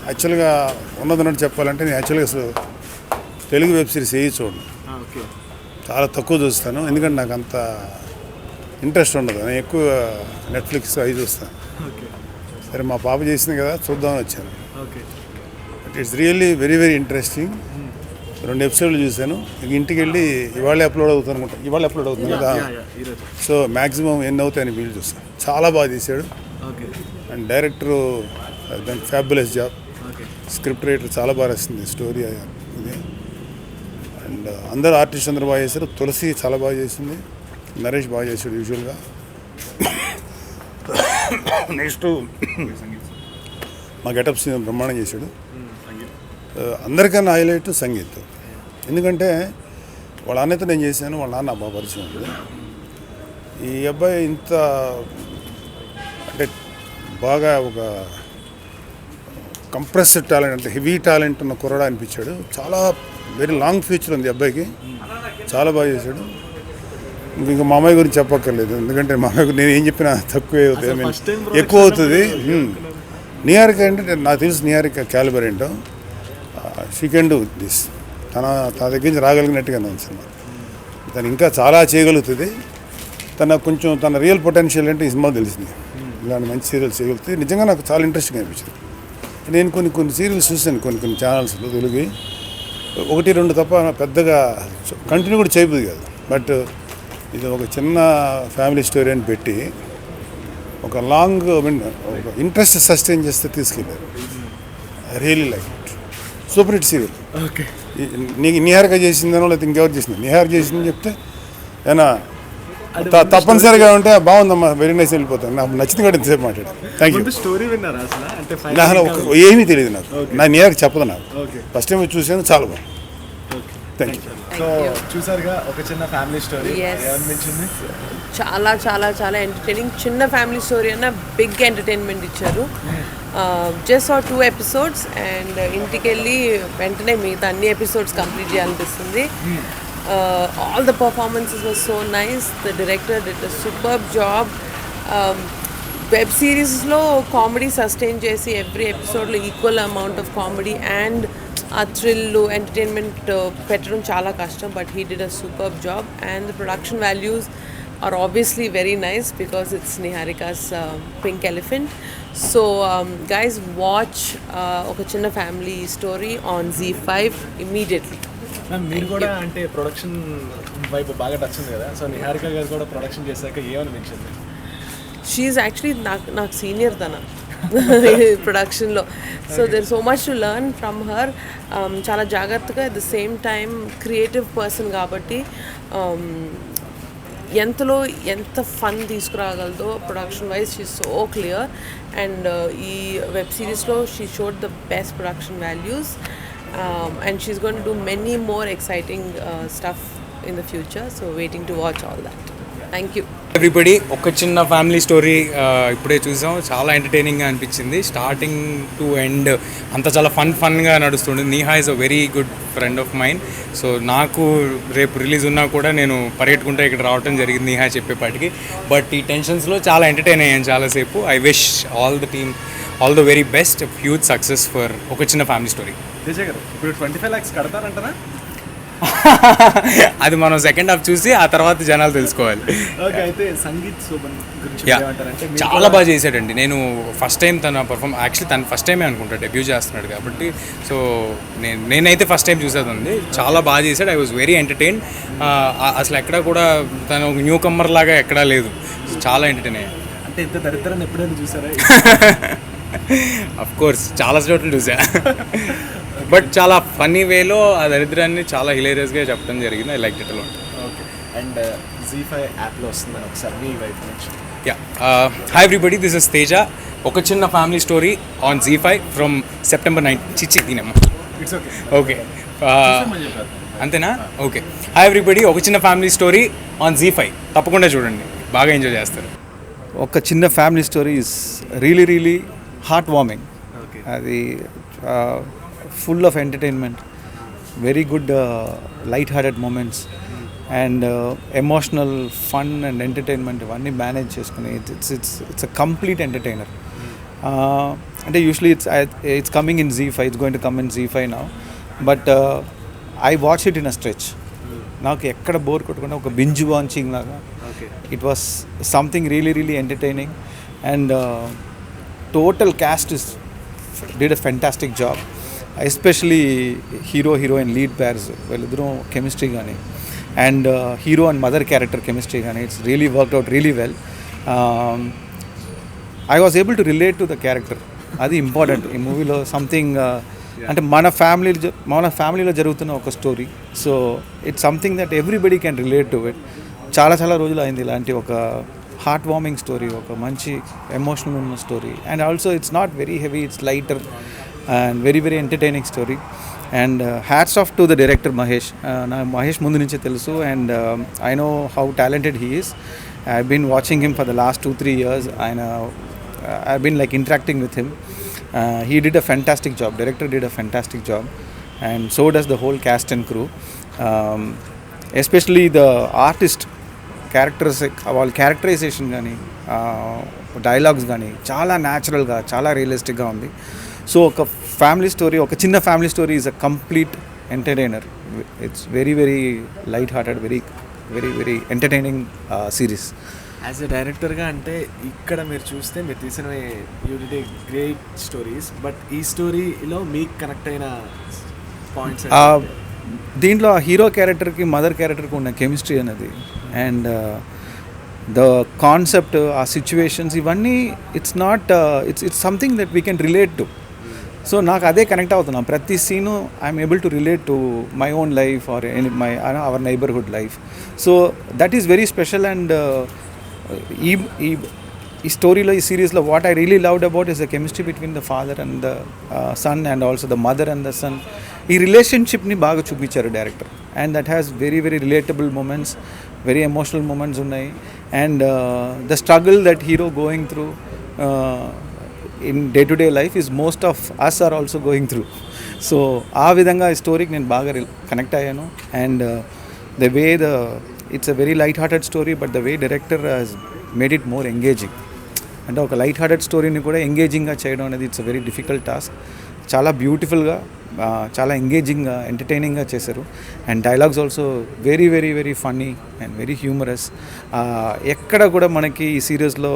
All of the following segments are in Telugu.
యాక్చువల్గా ఉన్నదన్నట్టు చెప్పాలంటే నేను యాక్చువల్గా అసలు తెలుగు వెబ్ సిరీస్ చూడండి, చాలా తక్కువ చూస్తాను. ఎందుకంటే నాకు అంత ఇంట్రెస్ట్ ఉండదు. నేను ఎక్కువ నెట్ఫ్లిక్స్ అవి చూస్తాను. సరే మా పాప చేసింది కదా చూద్దామని వచ్చాను. It's really very very interesting. 2 ఎపిసోడ్లు చూశాను. ఇంటికి వెళ్ళి ఇవాళ అప్లోడ్ అవుతుంది అనుకుంటా. ఇవాళ అప్లోడ్ అవుతుంది కదా. సో మ్యాక్సిమం ఎన్ని అవుతాయని వీళ్ళు చూస్తాను. చాలా బాగా తీశాడు. అండ్ డైరెక్టరు దానికి ఫ్యాబులస్ జాబ్. స్క్రిప్ట్ రైటర్ చాలా బాగా రాసింది స్టోరీ ఇది. అండ్ అందరు ఆర్టిస్ట్ అందరూ బాగా చేశారు. తులసి చాలా బాగా చేసింది. నరేష్ బాగా చేశాడు యూజువల్గా. నెక్స్ట్ మా గెటప్స్ బ్రహ్మాండం చేశాడు. అందరికన్నా హైలైట్ సంగీత్. ఎందుకంటే వాళ్ళ అన్నతో నేను చేశాను, వాళ్ళ నాన్న బాగా పరిచయం ఉంది. ఈ అబ్బాయి ఇంత అంటే బాగా ఒక కంప్రెస్డ్ టాలెంట్, అంటే హెవీ టాలెంట్ ఉన్న కుర్రాడు అనిపించాడు. చాలా వెరీ లాంగ్ ఫ్యూచర్ ఉంది అబ్బాయికి. చాలా బాగా చేశాడు. ఇంకా మా అమ్మాయి గురించి చెప్పక్కర్లేదు, ఎందుకంటే మా అమ్మాయి నేను ఏం చెప్పినా తక్కువే అవుతుంది, ఎక్కువ అవుతుంది. నిహారిక అంటే నాకు తెలుసు నిహారిక క్యాలిబర్ ఏంటో. She can do this. తన దగ్గర నుంచి రాగలిగినట్టుగా ఉంది సినిమా. తను ఇంకా చాలా చేయగలుగుతుంది. కొంచెం తన రియల్ పొటెన్షియల్ అంటే ఈ సినిమా తెలిసింది. ఇలాంటి మంచి సీరియల్స్ చేయగలుగుతుంది. నిజంగా నాకు చాలా ఇంట్రెస్టింగ్ అనిపించింది. నేను కొన్ని సీరియల్స్ చూసాను, కొన్ని ఛానల్స్లో తెలుగు 1-2 తప్ప పెద్దగా కంటిన్యూ కూడా చేయబోదు కాదు. బట్ ఇది ఒక చిన్న ఫ్యామిలీ స్టోరీ అని పెట్టి ఒక లాంగ్ ఒక ఇంట్రెస్ట్ సస్టైన్ చేస్తే తీసుకెళ్ళారు. I really like it. Super hit serial. నీకు నిహారిక చేసిందనో లేకపోతే ఇంకెవరు చేసింది, నిహారిక చేసిందని చెప్తే ఏనా తప్పనిసరిగా ఉంటే బాగుందమ్మా, వెరీ నైస్, వెళ్ళిపోతాను. నాకు నచ్చింది కూడా ఇంతసేపు మాట్లాడాను. Thank you. నాకు ఏమీ తెలియదు, నా నిహారిక చెప్పదు నాకు. ఫస్ట్ టైం చూసాను, చాలా బాగుంది. Thank you. సో చూసారుగా ఒక చిన్న ఫ్యామిలీ స్టోరీ, ఏమనిపించింది? చాలా చాలా చాలా ఎంటర్టైనింగ్. చిన్న ఫ్యామిలీ స్టోరీ అన్న బిగ్ ఎంటర్టైన్మెంట్ ఇచ్చారు. జస్ట్ 2 ఎపిసోడ్స్ అండ్ ఇంటికి వెళ్ళి వెంటనే మిగతా అన్ని ఎపిసోడ్స్ కంప్లీట్ చేయాలనిపిస్తుంది. All the performances were so nice. The director did a superb job. Web series lo comedy sustain chesi every episode lo equal amount of comedy and a thrill entertainment petradam chala kashtam, but he did a superb job. And the production values are obviously very nice because it's Niharika's Pink Elephant. So guys, watch oka chinna family story on ZEE5 immediately. మీరు కూడా అంటే ప్రొడక్షన్ వైపు బాగా టచ్ ఉంది కదా, సో నిహారిక గారు కూడా ప్రొడక్షన్ చేశాక ఏమనిపించింది? షీఈస్ యాక్చువల్లీ నాకు సీనియర్ తన ప్రొడక్షన్లో. So there so much to learn from her. చాలా జాగ్రత్తగా at the same time creative person కాబట్టి ఎంతలో ఎంత ఫన్ తీసుకురాగలదో production wise she so clear. And ఈ వెబ్ సిరీస్లో she showed the best production values. And she's going to do many more exciting stuff in the future, so waiting to watch all that. Thank you everybody. ఒక చిన్న ఫ్యామిలీ స్టోరీ ఇప్పుడే చూసాం. చాలా ఎంటర్టైనింగ్గా అనిపించింది స్టార్టింగ్ టు ఎండ్. అంతా చాలా ఫన్గా నడుస్తుంది. Neha is a very good friend of mind. So నాకు రేపు రిలీజ్ ఉన్నా కూడా నేను పరిగెట్టుకుంటే ఇక్కడ రావడం జరిగింది నీహా చెప్పేపాటికి. బట్ ఈ టెన్షన్స్లో చాలా ఎంటర్టైన్ అయ్యాను చాలాసేపు. I wish all the team all the very best, huge success for ఒక చిన్న ఫ్యామిలీ స్టోరీ. ఇప్పుడు 25 lakhs కడతారంటారా? అది మనం సెకండ్ హాఫ్ చూసి ఆ తర్వాత జనాలు తెలుసుకోవాలి. అయితే సంగీత్ శోభన్ గురించి చాలా బాగా చేశాడండి. నేను ఫస్ట్ టైం తన యాక్చువల్లీ తను ఫస్ట్ టైమే అనుకుంటా డెబ్యూ చేస్తున్నాడు కాబట్టి. సో నేనైతే ఫస్ట్ టైం చూసేది ఉంది. చాలా బాగా చేశాడు. I was very entertain. అసలు ఎక్కడా కూడా తను ఒక న్యూ కమ్మర్ లాగా ఎక్కడా లేదు. చాలా ఎంటర్టైన్ అయ్యాను. అంటే ఇంత దరిద్రాన్ని ఎప్పుడైనా చూసారా? అఫ్ కోర్స్ చాలా చోట్ల చూసా. బట్ చాలా ఫన్నీ వేలో ఆ దరిద్రాన్ని చాలా హిలేరియస్గా చెప్పడం జరిగింది. I like it a lot. Okay. And ZEE5 యాప్లో వస్తుందని ఒకసారి మీ వైపు నుంచి. Hi everybody, this is Teja. ఒక చిన్న family story on ZEE5 from September 9. చిచ్చి తినమ్మ. It's okay. ఓకే అంతేనా? ఓకే. హాయ్ ఎవ్రీబడి, ఒక చిన్న ఫ్యామిలీ స్టోరీ ఆన్ ZEE5 తప్పకుండా చూడండి, బాగా ఎంజాయ్ చేస్తారు. ఒక చిన్న family story is really heart warming. అది full of entertainment, very good light-hearted moments and emotional fun and entertainment ఇవన్నీ మేనేజ్ చేసుకుని ఇట్స్ అ కంప్లీట్ ఎంటర్టైనర్. అంటే usually it's coming in Z5, it's going to come in Z5 now, but I watch it in a stretch. నాకు ఎక్కడ బోర్ కొట్టకుండా ఒక బింజ్ వాచింగ్ లాగా okay. It was something really entertaining, and total cast did a fantastic job, especially heroine lead pairs వీళ్ళిద్దరూ కెమిస్ట్రీ కానీ, and hero and mother character chemistry కానీ, it's really worked out really well. I was able to relate to the character, అది ఇంపార్టెంట్ ఈ మూవీలో. సంథింగ్ అంటే మన ఫ్యామిలీలో జరుగుతున్న ఒక story, so it's something that everybody can relate to it. చాలా రోజులు అయింది ఇలాంటి ఒక హార్ట్ వార్మింగ్ స్టోరీ, ఒక మంచి ఎమోషనల్ ఉన్న story, and also it's not very heavy, it's lighter and very entertaining story. And hats off to the director Mahesh. నా మహేష్ ముందు నుంచే తెలుసు, and I know how talented he is. I been watching him for the last 2-3 years. I've been like interacting with him. He did a fantastic job. Director did a fantastic job, and so does the whole cast and crew. Especially the artist characters, వాళ్ళ క్యారెక్టరైజేషన్ కానీ డైలాగ్స్ కానీ చాలా న్యాచురల్గా, చాలా రియలిస్టిక్గా ఉంది. సో ఒక ఫ్యామిలీ స్టోరీ, ఒక చిన్న family story is a complete entertainer. It's very light hearted, very entertaining series. As a డైరెక్టర్గా అంటే ఇక్కడ మీరు చూస్తే మీరు తీసిన you did a great stories, but ఈ స్టోరీలో మీకు కనెక్ట్ అయిన పాయింట్స్ దీంట్లో ఆ హీరో క్యారెక్టర్కి మదర్ క్యారెక్టర్కి ఉన్న కెమిస్ట్రీ అనేది, అండ్ ద కాన్సెప్ట్, ఆ సిచ్యువేషన్స్, ఇవన్నీ it's something that we can relate to. So నాకు అదే కనెక్ట్ అవుతున్నాం. ప్రతి scene I'm able to relate to my own life or our neighbourhood life. So that is very special. And ఈ స్టోరీలో, ఈ సిరీస్లో what I really loved about is the chemistry between the father and the son, and also the mother and the son. ఈ రిలేషన్షిప్ని బాగా చూపించారు director, and that has very relatable moments, very emotional moments ఉన్నాయి. And the struggle that hero going through in day to day life is most of us are also going through. So ఆ విధంగా ఈ స్టోరీకి నేను బాగా కనెక్ట్ అయ్యాను. And the way it's a very light hearted story, but the way director has made it more engaging. అంటే ఒక లైట్ హార్టెడ్ స్టోరీని కూడా ఎంగేజింగ్గా చేయడం అనేది it's a very difficult task. చాలా బ్యూటిఫుల్గా, చాలా ఎంగేజింగ్గా, ఎంటర్టైనింగ్గా చేశారు. And dialogues also very funny and very humorous. ఎక్కడ కూడా మనకి ఈ సీరియస్లో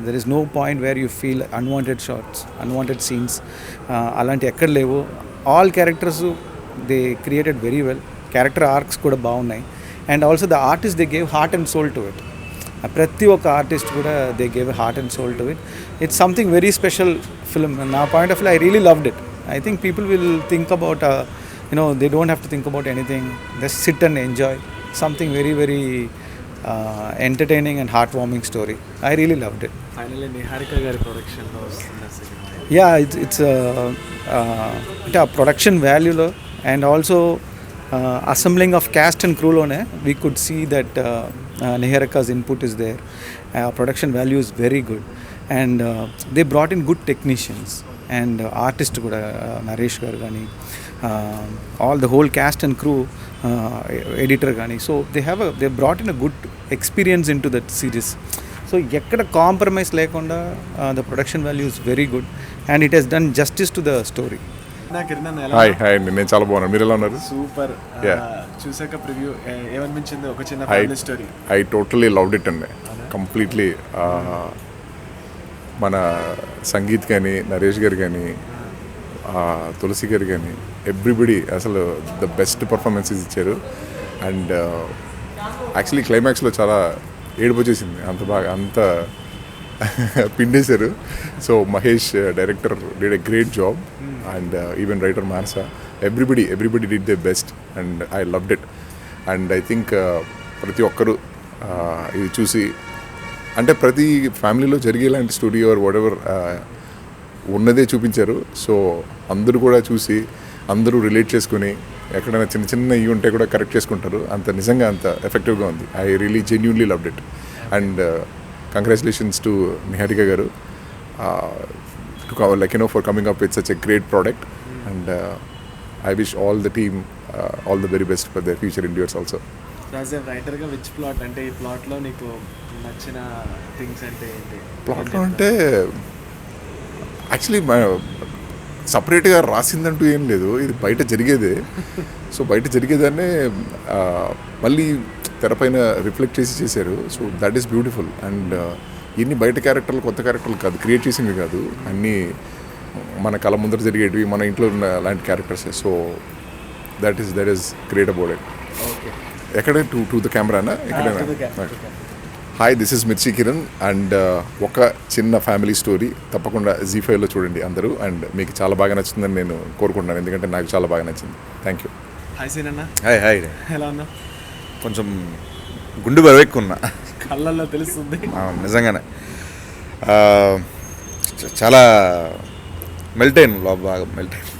there is no point where you feel unwanted shots, unwanted scenes అలాంటి ఎక్కడ లేవు. All characters they created very well. Character arcs కూడా బాగున్నాయి. And also the artist they gave heart and soul to it. ప్రతి ఒక్క ఆర్టిస్ట్ కూడా they gave heart and soul to it. It's something very special film. నా point of view I really loved it. I think people will think about, they don't have to think about anything. Just sit and enjoy something very entertaining and heartwarming story. I really loved it. Finally Niharika గారి ప్రొడక్షన్లో వస్తున్న సినిమా. Yeah, it's అంటే ఆ ప్రొడక్షన్ వాల్యూలో and also assembling of cast and క్రూలోనే we could see that Niharika's input is there. Production value is very good, and they brought in good technicians and artist కూడా నరేష్ గారు కానీ all the whole cast and crew, editor కానీ. So they brought in a good experience in to that series. So ఎక్కడ కాంప్రమైజ్ లేకుండా the production value is very good, and it has done justice to the story. Hi అండి, నేను చాలా బాగున్నాను. మీరు ఎలా ఉన్నారు? సూపర్. చూసాక ప్రివ్యూ ఏమనిపించింది? ఒక చిన్న I family story. Totally loved it అండి, కంప్లీట్లీ. మన సంగీత్ కానీ, నరేష్ గారు కానీ, తులసి గారు కానీ, ఎవ్రీబడి అసలు ద బెస్ట్ పర్ఫార్మెన్సెస్ ఇచ్చారు. అండ్ యాక్చువల్లీ క్లైమాక్స్లో చాలా ఏడుపు వచ్చేసింది, అంత పిండేశారు. So Mahesh director did a great job, and even writer Manasa, everybody did the best, and I loved it. And I think ప్రతి ఒక్కరూ ఇది చూసి, అంటే ప్రతి ఫ్యామిలీలో జరిగేలాంటి స్టోరీ ఆర్ వాటెవర్ ఉన్నదే చూపించారు. సో అందరూ కూడా చూసి, అందరూ రిలేట్ చేసుకుని, ఎక్కడైనా చిన్న ఇవి ఉంటే కూడా కరెక్ట్ చేసుకుంటారు. నిజంగా అంత ఎఫెక్టివ్గా ఉంది. I really genuinely loved it. And congratulations to Niharika గారు for coming up with such a great product. And I wish all the team all the very best for their future endeavors also. As a రైటర్గా విచ్ ప్లాట్, అంటే ఈ ప్లాట్లో నీకు నచ్చిన థింగ్స్ అంటే ఏంటి? ప్లాట్లో అంటే యాక్చువల్లీ సపరేట్గా రాసిందంటూ ఏం లేదు, ఇది బయట జరిగేదే. సో బయట జరిగేదాన్నే మళ్ళీ తెరపైన రిఫ్లెక్ట్ చేశారు. So that is beautiful. And ఇన్ని బయట క్యారెక్టర్లు, కొత్త క్యారెక్టర్లు కాదు, క్రియేట్ చేసినవి కాదు, అన్నీ మన కళ ముందర జరిగేటివి, మన ఇంట్లో ఉన్న లాంటి క్యారెక్టర్సే. So that is great about it. ఎక్కడ టు ద కెమెరానా ఎక్కడైనా? హాయ్, దిస్ ఇస్ మిర్చి కిరణ్. అండ్ ఒక చిన్న ఫ్యామిలీ స్టోరీ తప్పకుండా జీ5లో చూడండి అందరూ. అండ్ మీకు చాలా బాగా నచ్చుతుందని నేను కోరుకుంటున్నాను, ఎందుకంటే నాకు చాలా బాగా నచ్చింది. Thank you. Hi Seenanna, hi hi. ఎలా ఉన్నా? కొంచెం గుండు బరువెక్కున్నా, కళ్ళల్లో తెలుస్తుంది. నిజంగానే చాలా మెల్ట్ అయ్యాను, బాగా మెల్ట్ అయ్యాను.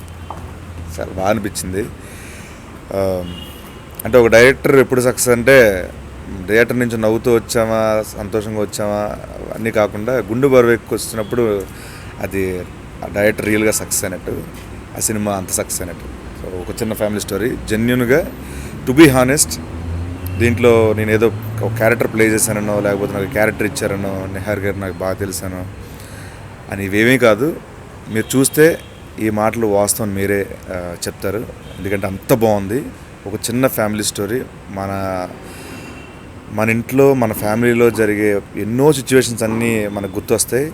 చాలా బాగా అనిపించింది. అంటే ఒక డైరెక్టర్ ఎప్పుడు సక్సెస్ అంటే థియేటర్ నుంచి నవ్వుతూ వచ్చామా, సంతోషంగా వచ్చామా అన్నీ కాకుండా గుండు బరువు ఎక్కువ వచ్చినప్పుడు అది ఆ డైరెక్టర్ రియల్గా సక్సెస్ అయినట్టు, ఆ సినిమా అంత సక్సెస్ అయినట్టు. సో ఒక చిన్న ఫ్యామిలీ స్టోరీ, జెన్యున్గా, టు బీ హానెస్ట్, దీంట్లో నేను ఏదో ఒక క్యారెక్టర్ ప్లే చేశానో, లేకపోతే నాకు క్యారెక్టర్ ఇచ్చారనో, నిహార్ గారు నాకు బాగా తెలుసానో అని ఇవేమీ కాదు. మీరు చూస్తే ఈ మాటలు వాస్తవం మీరే చెప్తారు, ఎందుకంటే అంత బాగుంది. ఒక చిన్న ఫ్యామిలీ స్టోరీ, మన ఇంట్లో మన ఫ్యామిలీలో జరిగే ఎన్నో సిచ్యువేషన్స్ అన్నీ మనకు గుర్తొస్తాయి.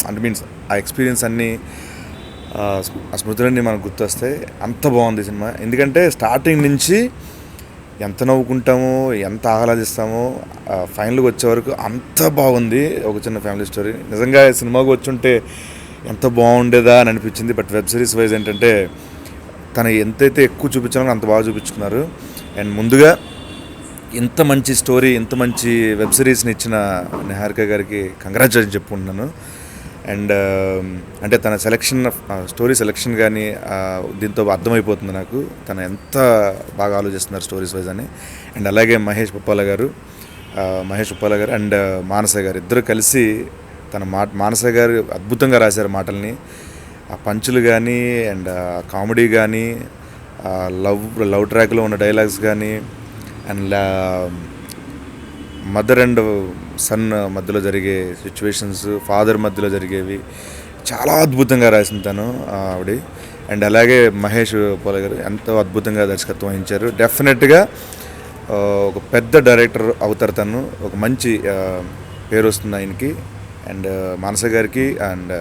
అంటే మీన్స్ ఆ ఎక్స్పీరియన్స్ అన్నీ, ఆ స్మృతులన్నీ మనకు గుర్తొస్తాయి. అంత బాగుంది సినిమా. ఎందుకంటే స్టార్టింగ్ నుంచి ఎంత నవ్వుకుంటామో, ఎంత ఆహ్లాదిస్తామో, ఫైనల్కి వచ్చే వరకు అంత బాగుంది. ఒక చిన్న ఫ్యామిలీ స్టోరీ. నిజంగా సినిమాకి వచ్చుంటే ఎంత బాగుండేదా అని అనిపించింది. బట్ వెబ్ సిరీస్ వైజ్ ఏంటంటే తను ఎంతైతే ఎక్కువ చూపించాలో అంత బాగా చూపించుకున్నారు. అండ్ ముందుగా ఇంత మంచి స్టోరీ, ఇంత మంచి వెబ్ సిరీస్ని ఇచ్చిన నిహారిక గారికి కంగ్రాచులేషన్ చెప్పుకుంటున్నాను. అండ్ అంటే తన సెలెక్షన్, స్టోరీ సెలెక్షన్ కానీ దీంతో అర్థమైపోతుంది నాకు తను ఎంత బాగా ఆలోచిస్తున్నారు స్టోరీస్ వైజ్ అని. అండ్ అలాగే మహేష్ ఉప్పాల గారు అండ్ మానస గారు ఇద్దరు కలిసి మానస గారు అద్భుతంగా రాశారు మాటల్ని. ఆ పంచులు కానీ, అండ్ కామెడీ కానీ, లవ్ ట్రాక్లో ఉన్న డైలాగ్స్ కానీ, అండ్ మదర్ అండ్ సన్ మధ్యలో జరిగే సిచ్యువేషన్స్, ఫాదర్ మధ్యలో జరిగేవి చాలా అద్భుతంగా రాసింది తను ఆవిడ. అండ్ అలాగే మహేష్ ఉప్పాల గారు ఎంతో అద్భుతంగా దర్శకత్వం వహించారు. డెఫినెట్గా ఒక పెద్ద డైరెక్టర్ అవుతారు తను, ఒక మంచి పేరు వస్తుంది ఆయనకి. అండ్ మానస గారికి అండ్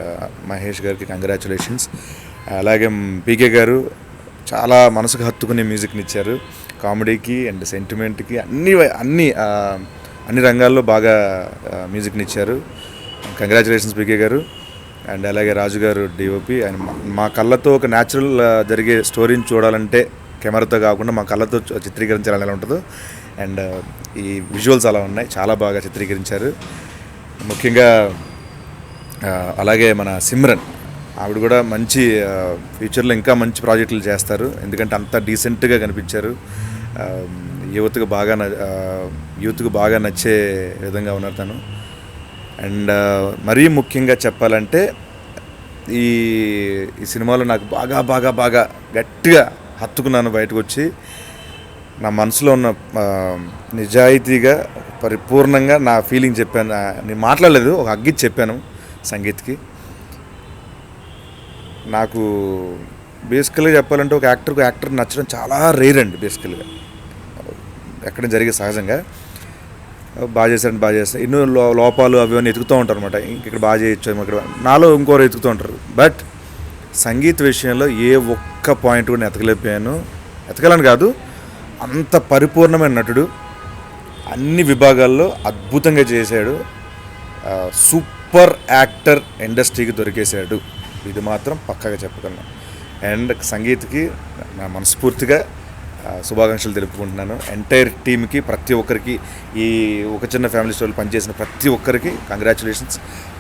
మహేష్ గారికి కంగ్రాచులేషన్స్. అలాగే పీకే గారు చాలా మనసుకు హత్తుకునే మ్యూజిక్ని ఇచ్చారు, కామెడీకి అండ్ సెంటిమెంట్కి అన్ని రంగాల్లో బాగా మ్యూజిక్ని ఇచ్చారు. కంగ్రాచులేషన్స్ పీకే గారు. అండ్ అలాగే రాజు గారు డిఓపి. అండ్ మా కళ్ళతో ఒక న్యాచురల్ జరిగే స్టోరీని చూడాలంటే కెమెరాతో కాకుండా మా కళ్ళతో చిత్రీకరించాలని ఎలా ఉంటుందో, అండ్ ఈ విజువల్స్ అలా ఉన్నాయి, చాలా బాగా చిత్రీకరించారు. ముఖ్యంగా అలాగే మన సిమ్రన్, ఆవిడ కూడా మంచి ఫ్యూచర్లో ఇంకా మంచి ప్రాజెక్టులు చేస్తారు, ఎందుకంటే అంత డీసెంట్గా కనిపించారు. యూత్కు బాగా నచ్చే విధంగా ఉన్నారు తను. అండ్ మరీ ముఖ్యంగా చెప్పాలంటే ఈ సినిమాలో నాకు బాగా గట్టిగా హత్తుకున్నాను. బయటకు వచ్చి నా మనసులో ఉన్న నిజాయితీగా పరిపూర్ణంగా నా ఫీలింగ్ చెప్పాను. నేను మాట్లాడలేదు, ఒక అగ్గిచ్చి చెప్పాను సంగీత్కి. నాకు బేసికల్గా చెప్పాలంటే ఒక యాక్టర్ నచ్చడం చాలా రేర్ అండి. బేసికల్గా ఎక్కడ జరిగే సహజంగా బాగా చేస్తారు, ఎన్నో లోపాలు అవి ఎతుకుతూ ఉంటారు అనమాట. ఇక్కడ బాగా చేయొచ్చు, ఇక్కడ నాలో ఇంకోరు ఎతుకుతూ ఉంటారు. బట్ సంగీత విషయంలో ఏ ఒక్క పాయింట్ కూడా ఎతకలేని కాదు, అంత పరిపూర్ణమైన నటుడు, అన్ని విభాగాల్లో అద్భుతంగా చేశాడు. సూపర్ యాక్టర్ ఇండస్ట్రీకి దొరికేశాడు, ఇది మాత్రం పక్కాగా చెప్పగలను. అండ్ సంగీత్కి నా మనస్ఫూర్తిగా శుభాకాంక్షలు తెలుపుకుంటున్నాను. ఎంటైర్ టీమ్కి, ప్రతి ఒక్కరికి, ఈ ఒక చిన్న ఫ్యామిలీ స్టోరీలో పనిచేసిన ప్రతి ఒక్కరికి కంగ్రాచులేషన్స్.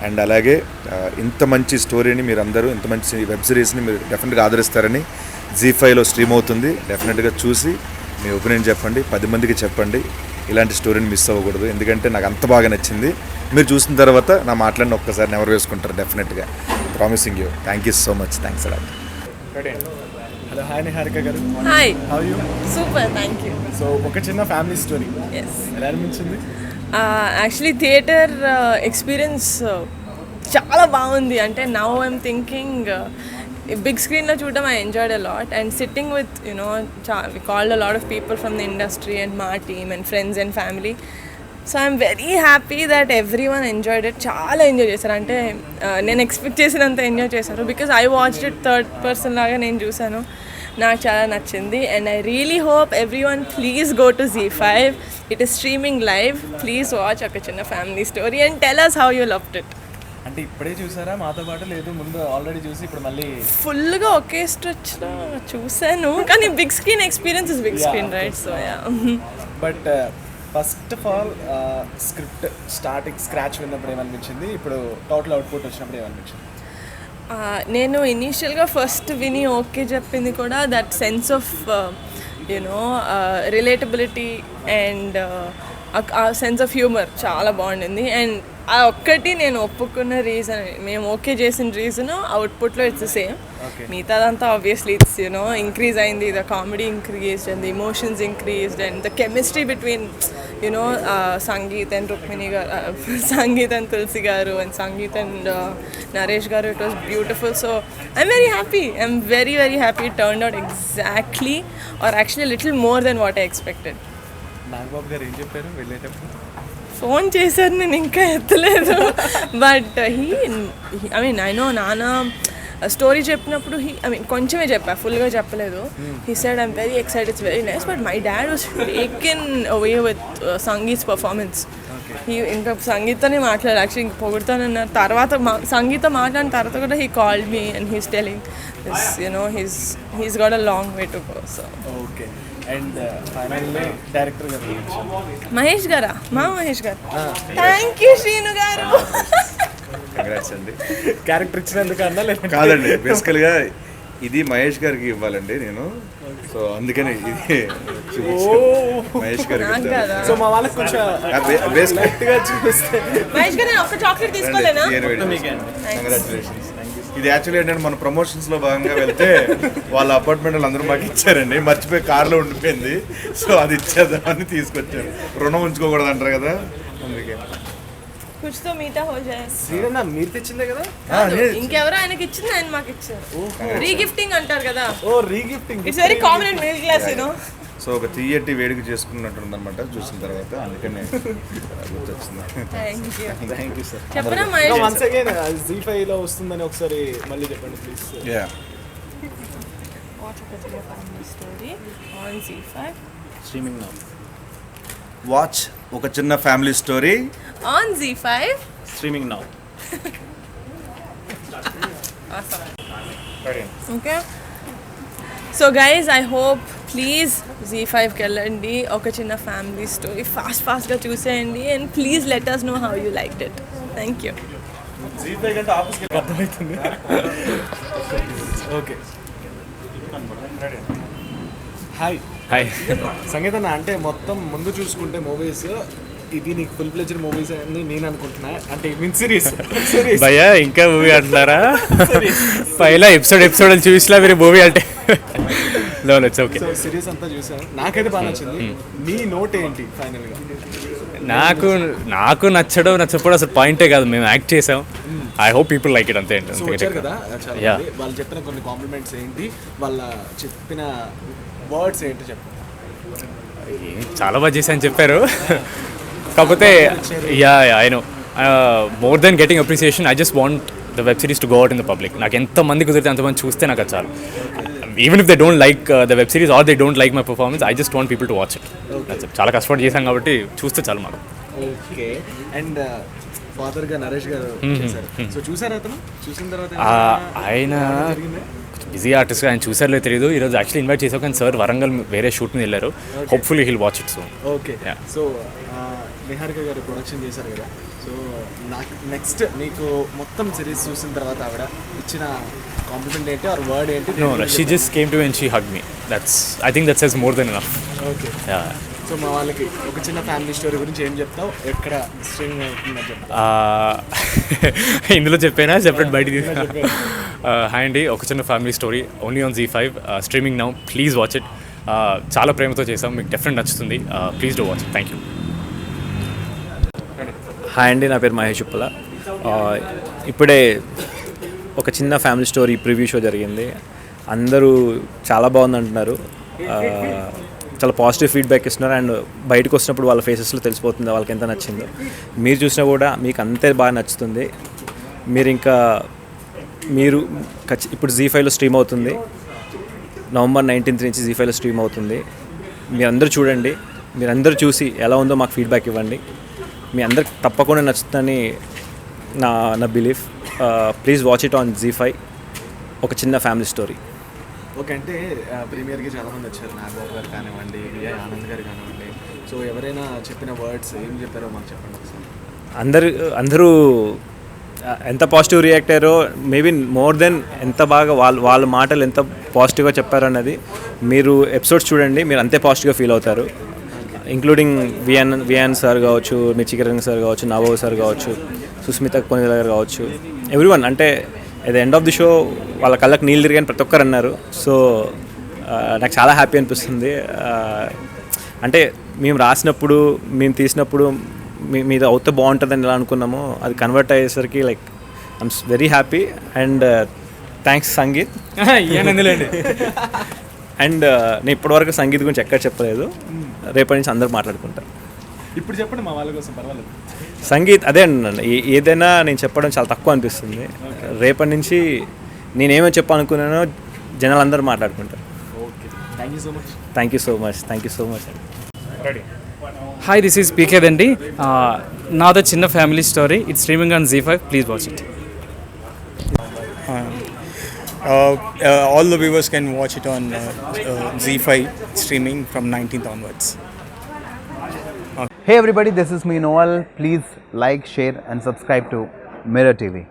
అండ్ అలాగే ఇంత మంచి స్టోరీని మీరు అందరూ, ఇంత మంచి వెబ్ సిరీస్ని మీరు డెఫినెట్గా ఆదరిస్తారని. జీ5లో స్ట్రీమ్ అవుతుంది, డెఫినెట్గా చూసి మీ ఒపీనియన్ చెప్పండి, 10 మందికి చెప్పండి. ఇలాంటి స్టోరీని మిస్ అవ్వకూడదు, ఎందుకంటే నాకు అంత బాగా నచ్చింది. మీరు చూసిన తర్వాత నా మాటలన్నీ ఒక్కసారి నెవరు వేసుకుంటారు డెఫినెట్గా. Promising you. Thank you so much. Thanks a lot. Hello, hi Niharika గారు. Hi. How you? Super, thank you. So ఒక చిన్న ఫ్యామిలీ స్టోరీ ఎస్. ఎలా అనిపించింది? యాక్చువల్లీ థియేటర్ ఎక్స్పీరియన్స్ చాలా బాగుంది. అంటే నౌ ఐఎమ్ థింకింగ్ బిగ్ స్క్రీన్లో చూడడం I enjoyed a lot and sitting with we called a lot of people from the industry and మా team and friends and family. So I'm very happy that everyone enjoyed it. చాలా ఎంజాయ్ చేశారు. అంటే నేను ఎక్స్పెక్ట్ చేసినంత ఎంజాయ్ చేశారు because I watched it third person లాగా నేను చూశాను. నాకు చాలా నచ్చింది and I really hope everyone please go to ZEE5. It is streaming live. Please watch ఒక చిన్న family story and tell us how you loved it. అంటే ఇప్పుడే చూసారా మాతో పాటు, లేదు ముందు ఆల్రెడీ చూసి ఇప్పుడు మళ్ళీ ఫుల్గా ఒకే స్ట్రెచ్లో చూశాను కానీ big screen experience is big screen right. So yeah. But first of all script starting scratch విన్నప్పుడు ఏమనిపించింది, ఇప్పుడు టోటల్ అవుట్పుట్ వచ్చినప్పుడు ఏమనిపించింది? నేను ఇనీషియల్గా ఫస్ట్ విని ఓకే చెప్పింది కూడా that sense of relatability and ఆ సెన్స్ ఆఫ్ హ్యూమర్ చాలా బాగుండింది. అండ్ ఆ ఒక్కటి నేను ఒప్పుకున్న రీజన్, మేము ఓకే చేసిన రీజన్ అవుట్పుట్లో ఇట్స్ ద సేమ్. మిగతాదంతా ఆబ్వియస్లీ ఇట్స్ ఇంక్రీజ్ అయింది. The comedy increased and the emotions increased and the chemistry between sangeet and Rukmini గారు, సంగీత్ అండ్ తులసి గారు and sangeet and Naresh garu, it was beautiful. So I'm very happy. I'm very very happy. It turned out exactly or actually little more than what I expected. Nagababu garu ఏం చెప్పారు వెళ్ళేటప్పుడు? ఫోన్ చేశారు, నేను ఇంకా ఎత్తలేదు. బట్ ఐ నో నాన్న స్టోరీ చెప్పినప్పుడు కొంచెమే చెప్పా, ఫుల్గా చెప్పలేదు. He said I'm very excited, it's very nice. But my dad was taken away with Sangeet performance. ఇంకా సంగీతనే మాట్లాడారు యాక్చువల్లీ, ఇంక పొగుడుతానన్నారు. తర్వాత సంగీత మాట్లాడిన తర్వాత కూడా he called me and he's telling he's got a long way to go. So okay. And finally director గారు మహేష్ గారా? మా మహేష్ గారు, థ్యాంక్ యూ శ్రీను గారు. కంగ్రాట్స్ అండి. క్యారెక్టర్ ఇచ్చినందుకు అన్నా లేదు? కాదండి, బేసికల్గా ఇది మహేష్ గారికి ఇవ్వాలండి నేను, సో అందుకని ఇది మహేష్ గారికి నాకు కదా. సో మా వాళ్ళకి కొంచెం గట్టిగా చూపిస్తే మహేష్ గారు, నేను ఒక్క చాక్లెట్ తీసుకోలేనా? కంగ్రాచులేషన్స్. ఇది యాక్చువల్లీ ఏంటంటే మన ప్రమోషన్స్లో భాగంగా వెళ్తే వాళ్ళ అపార్ట్మెంట్ వాళ్ళు అందరూ మాకు ఇచ్చారండి, మర్చిపోయి కార్లో ఉండిపోయింది. సో అది ఇచ్చేద్దామని తీసుకొచ్చారు. రుణం ఉంచుకోకూడదు అంటారు కదా, అందుకే. కుచ్ తో మీఠా హో జాయే. శ్రీరన్న మీరు తెచ్చిందే కదా? ఇంకెవరో ఆయనకి ఇచ్చింది, ఆయన మాకు ఇచ్చారు. రీగిఫ్టింగ్ అంటారు కదా. Oh regifting. It's very common in middle class so ఒక తీయటి వేడుక చేసుకున్నట్టుంది అనమాట చూసిన తర్వాత, అందుకనే గుర్తొచ్చింది. Thank you sir. చెప్పనా మహేష్? వన్స్ అగైన్ ZEE5 లో వస్తుందని ఒకసారి మళ్ళీ చెప్పండి please. Yeah, story on ZEE5 streaming now. Watch ఒక చిన్న family story on ZEE5 streaming now. Okay. So guys, I hope please ZEE5కి వెళ్ళండి, ఒక చిన్న ఫ్యామిలీ స్టోరీ ఫాస్ట్గా చూసేయండి and please let us know how you liked it. Thank you. ZEE5 కంటే ఆఫీస్కి అర్థమవుతుంది. ఓకే. Hi hi. సంగీతన్న, అంటే మొత్తం ముందు చూసుకుంటే మూవీస్ ఇది నీకు ఫుల్ ప్లెజర్ మూవీస్ అని నేను అనుకుంటున్నా. అంటే మీన్ సిరీస్ భయ్యా ఇంకా మూవీ అంటున్నారా? పైలా ఎపిసోడ్ చూసినా మీరు మూవీ అంటే ఇట్స్ ఓకే. సో సిరీస్ అంతా చూసాను, నాకైతే బాగా నచ్చింది. మీ నోట్ ఏంటి ఫైనల్గా? నాకు నచ్చకపోవడం అసలు పాయింటే కాదు, మేము యాక్ట్ చేసాం. I hope people like it, అంతే. సో వచ్చారు కదా చాలా మంది, వాళ్ళు చెప్పిన కొన్ని కాంప్లిమెంట్స్ ఏంటి, వాళ్ళ చెప్పిన వర్డ్స్ ఏంటి చెప్పండి. చాలా బాగా చేశాను చెప్పారు. కాకపోతే I know more than getting appreciation, I just want the web series to go out in the public. నాకు ఎంతమంది కుదిరితే అంతమంది చూస్తే నాకు అది చాలు. Even if they don't like the web series or they don't like my performance, I just want people to watch it. చాలా కష్టపడి చేశాం కాబట్టి చూస్తే చాలు మాకు. ఓకే. అండ్ ఫాదర్గా నరేష్ గారు చేశారు. సో చూసారా అతను? చూసిన తర్వాత ఆయన బిజీ ఆర్టిస్ట్, ఆయన చూసారో తెలియదు. ఈరోజు యాక్చువల్లీ ఇన్వైట్ చేసాం కానీ సార్ వరంగల్ వేరే షూట్ మీద వెళ్ళారు. Hopefully hill watch it soon. Okay. So Niharika గారు ప్రొడక్షన్ చేశారు కదా, సో నాకు నెక్స్ట్ మీకు మొత్తం సిరీస్ చూసిన తర్వాత ఆవిడ ఇచ్చిన కాంప్లిమెంట్ ఏంటి ఆర్ వర్డ్ ఏంటి? No, she just came to me and she hugged me. I think that says more than enough. Okay. Yeah. So మా వాళ్ళకి ఒక చిన్న ఫ్యామిలీ స్టోరీ గురించి ఏం చెప్తావు, ఎక్కడ స్ట్రీమింగ్ అవుతుందని చెప్తావు? ఇందులో చెప్పేనా సెపరేట్ బయట హాయ్ అండి, ఒక చిన్న family story only on ZEE5 streaming now. Please watch it. చాలా ప్రేమతో చేసాం, మీకు డెఫినెట్ నచ్చుతుంది. Please do watch it. Thank you. Hi అండి, నా పేరు మహేష్ ఉప్పల. ఇప్పుడే ఒక చిన్న ఫ్యామిలీ స్టోరీ ప్రివ్యూ షో జరిగింది. అందరూ చాలా బాగుంది అంటున్నారు. చాలా పాజిటివ్ ఫీడ్బ్యాక్ ఇస్తున్నారు. అండ్ బయటకు వచ్చినప్పుడు వాళ్ళ ఫేసెస్లో తెలిసిపోతుంది వాళ్ళకి ఎంత నచ్చిందో. మీరు చూసినా కూడా మీకు అంతే బాగా నచ్చుతుంది. మీరు ఇప్పుడు జీ5లో స్ట్రీమ్ అవుతుంది. November 19th నుంచి జీ5లో స్ట్రీమ్ అవుతుంది. మీరందరూ చూడండి. మీరందరూ చూసి ఎలా ఉందో మాకు ఫీడ్బ్యాక్ ఇవ్వండి. మీ అందరికి తప్పకుండా నచ్చుతుందని నా belief. Please watch it on ZEE5. ఒక చిన్న ఫ్యామిలీ స్టోరీ. ఓకే, అంటే ప్రీమియర్కి చాలామంది వచ్చారు. నాగబాబు గారు కానివ్వండి, విజయ్ ఆనంద్ గారు కానివ్వండి. సో ఎవరైనా చెప్పిన వర్డ్స్ ఏం చెప్పారో మాకు చెప్పండి ఒకసారి. అందరూ ఎంత పాజిటివ్ రియాక్ట్ అయ్యారో, మేబీ మోర్ దెన్ ఎంత బాగా వాళ్ళ మాటలు ఎంత పాజిటివ్గా చెప్పారో అన్నది మీరు ఎపిసోడ్స్ చూడండి, మీరు అంతే పాజిటివ్గా ఫీల్ అవుతారు. ఇంక్లూడింగ్ వియాన్ సార్ కావచ్చు, మిర్చికిరణ్ సార్ కావచ్చు, నాబాబు సార్ కావచ్చు, సుస్మిత కొనిదల గారు కావచ్చు, ఎవ్రీవన్. అంటే at the end of the show వాళ్ళ కళ్ళకి నీళ్ళు తిరిగాని ప్రతి ఒక్కరు అన్నారు. సో నాకు చాలా హ్యాపీ అనిపిస్తుంది. అంటే మేము రాసినప్పుడు, మేము తీసినప్పుడు మీద అవుతే బాగుంటుందని ఎలా అనుకున్నామో అది కన్వర్ట్ అయ్యేసరికి like I'm very happy. And thanks sangeet. And నేను ఇప్పటివరకు సంగీత్ గురించి ఎక్కడ చెప్పలేదు. రేపటి నుంచి అందరూ మాట్లాడుకుంటారు. ఇప్పుడు చెప్పండి మా వాళ్ళ కోసం, పర్వాలేదు. సంగీత్ అదే అండి, ఏదైనా నేను చెప్పడం చాలా తక్కువ అనిపిస్తుంది. రేపటి నుంచి నేనేమో చెప్పాలనుకున్నానో జనాలు అందరూ మాట్లాడుకుంటారు. Okay, thank you so much. Thank you so much. Thank you so much. Hi, this is PK Dandi. Now the Chinna family story. It's streaming on Z5. Please watch it. All the viewers can watch it on Z5 streaming from 19th onwards. Hey everybody, this is me Noel. Please like, share and subscribe to Mirror TV.